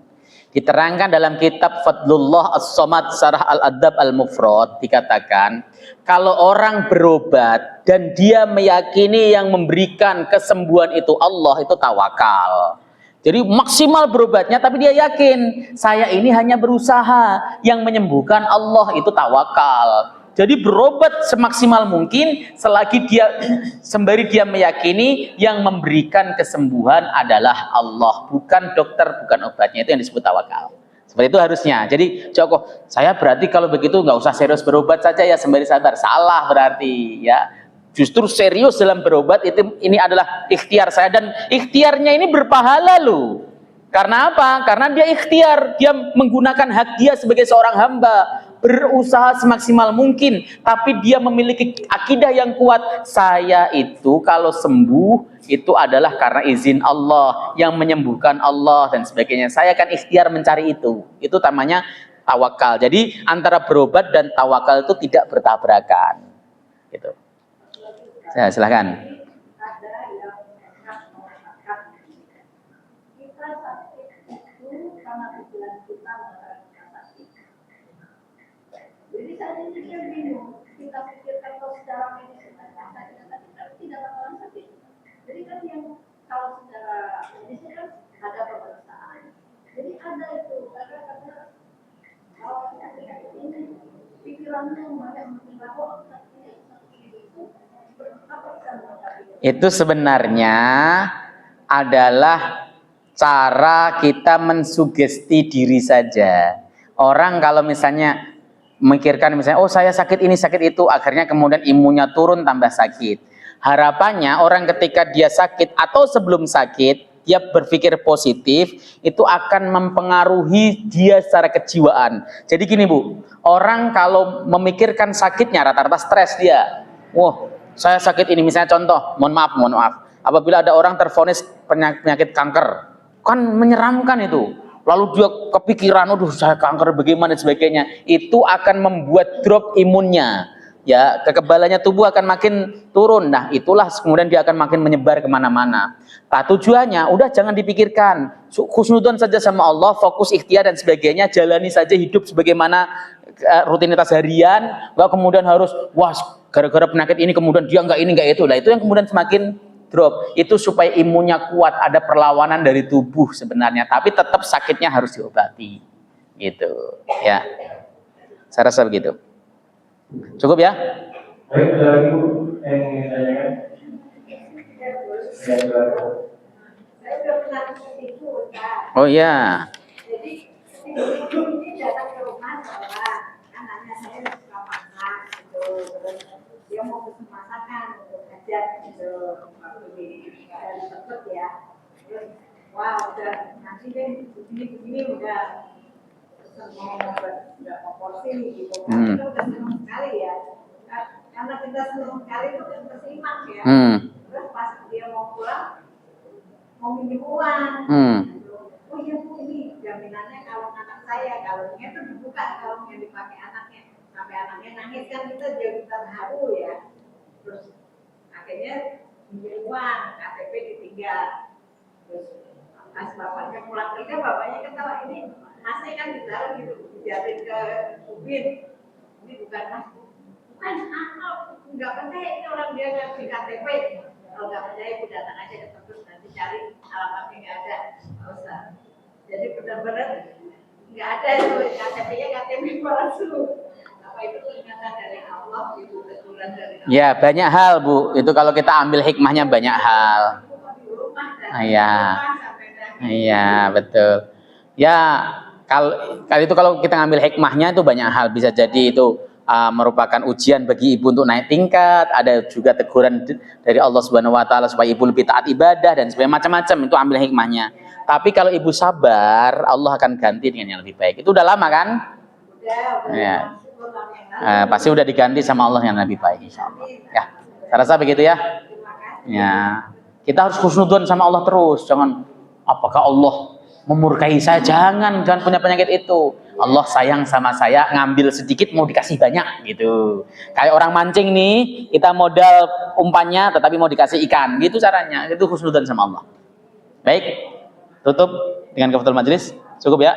Diterangkan dalam kitab Fadlullah As-Somad Sarah Al-Adab Al-Mufrad, dikatakan kalau orang berobat dan dia meyakini yang memberikan kesembuhan itu Allah, itu tawakal. Jadi maksimal berobatnya tapi dia yakin saya ini hanya berusaha, yang menyembuhkan Allah, itu tawakal. Jadi berobat semaksimal mungkin selagi dia sembari dia meyakini yang memberikan kesembuhan adalah Allah, bukan dokter, bukan obatnya. Itu yang disebut tawakal. Seperti itu harusnya. Jadi Joko, saya berarti kalau begitu nggak usah serius berobat saja ya sembari sabar. Salah berarti ya. Justru serius dalam berobat ini adalah ikhtiar saya, dan ikhtiarnya ini berpahala loh. Karena apa? Karena dia ikhtiar, dia menggunakan hak dia sebagai seorang hamba, berusaha semaksimal mungkin, tapi dia memiliki akidah yang kuat. Saya itu kalau sembuh itu adalah karena izin Allah, yang menyembuhkan Allah dan sebagainya. Saya akan ikhtiar mencari itu. Itu namanya tawakal. Jadi antara berobat dan tawakal itu tidak bertabrakan. Gitu. Ya, silahkan. Ada yang enak mengatakan kita sakit itu karena pikiran kita mengatakan sakit. Jadi saat ini kita bingung, kita pikirkan kalau secara medis kita sakit, tapi tidak bakalan sakit. Jadi kan yang kalau secara medis kan ada pemeriksaan. Jadi ada itu karena kalau sakit ini pikirannya banyak meninggalkan itu sebenarnya adalah cara kita mensugesti diri saja. Orang kalau misalnya memikirkan misalnya, oh saya sakit ini sakit itu, akhirnya kemudian imunnya turun tambah sakit. Harapannya orang ketika dia sakit atau sebelum sakit dia berpikir positif, itu akan mempengaruhi dia secara kejiwaan. Jadi gini Bu, orang kalau memikirkan sakitnya rata-rata stres dia. Wah, saya sakit ini, misalnya contoh, mohon maaf, apabila ada orang tervonis penyakit kanker, kan menyeramkan itu. Lalu dia kepikiran, aduh saya kanker bagaimana dan sebagainya. Itu akan membuat drop imunnya. Ya, kekebalannya tubuh akan makin turun. Nah, itulah kemudian dia akan makin menyebar kemana-mana. Nah, tujuannya udah jangan dipikirkan, husnudzon saja sama Allah, fokus ikhtiar dan sebagainya, jalani saja hidup sebagaimana rutinitas harian. Nggak kemudian harus wah gara-gara penyakit ini kemudian dia nggak ini nggak itu. Lah itu yang kemudian semakin drop. Itu supaya imunnya kuat, ada perlawanan dari tubuh sebenarnya, tapi tetap sakitnya harus diobati. Gitu, ya. Saya rasa begitu. Cukup ya? Baik, ada lagi Bu yang ingin tanyakan? saya sudah pernah seperti itu, Ustaz. Oh iya. Jadi ini datang ke rumah seorang anaknya, saya suka masak gitu, terus dia mau pesen masakan untuk hajat gitu, waktu di tempat ya. Terus wah udah nanti deh begini udah mau berapa porsi gitu. Kita udah senang sekali ya. Karena kita senang sekali itu kan kesimang ya. Terus pas dia mau pulang mau minjem uang. Oh iya Bu, ini jaminannya kalau anak saya, kalungnya itu dibuka, kalungnya dipakai anaknya, sampai anaknya nangis kan kita jadi terharu ya. Terus akhirnya minjem uang, KTP ditinggal. Terus pas bapaknya pulang kerja, bapaknya ketawa, ini masnya kan ditaruh gitu, dijatuhin ke ubin. Ini bukan mas, bukan nggak percaya ini orang dia ngasih KTP. Kalau nggak percaya, Bu datang aja ke tempat nanti cari alamatnya nggak ada, nggak usah. Jadi benar-benar nggak ada itu KTP-nya KTP palsu. Apa itu ternyata dari Allah, itu teguran dari Allah. Ya banyak hal Bu. Itu kalau kita ambil hikmahnya banyak hal. Iya. Iya betul. Ya kalau kita ngambil hikmahnya itu banyak hal, bisa jadi itu merupakan ujian bagi ibu untuk naik tingkat, ada juga teguran dari Allah Subhanahu wa taala supaya ibu lebih taat ibadah dan sebagainya, macam-macam, itu ambil hikmahnya. Tapi kalau ibu sabar, Allah akan ganti dengan yang lebih baik. Itu udah lama kan? Udah. Ya. Pasti udah diganti sama Allah yang lebih baik insyaallah. Ya, saya rasa begitu ya. Ya. Kita harus husnudzon sama Allah terus. Jangan apakah Allah memurkai saya? Jangan punya penyakit itu. Allah sayang sama saya, ngambil sedikit mau dikasih banyak gitu. Kayak orang mancing nih, kita modal umpannya tetapi mau dikasih ikan. Gitu caranya. Itu husnudzon sama Allah. Baik. Tutup dengan kafatul majelis. Cukup ya.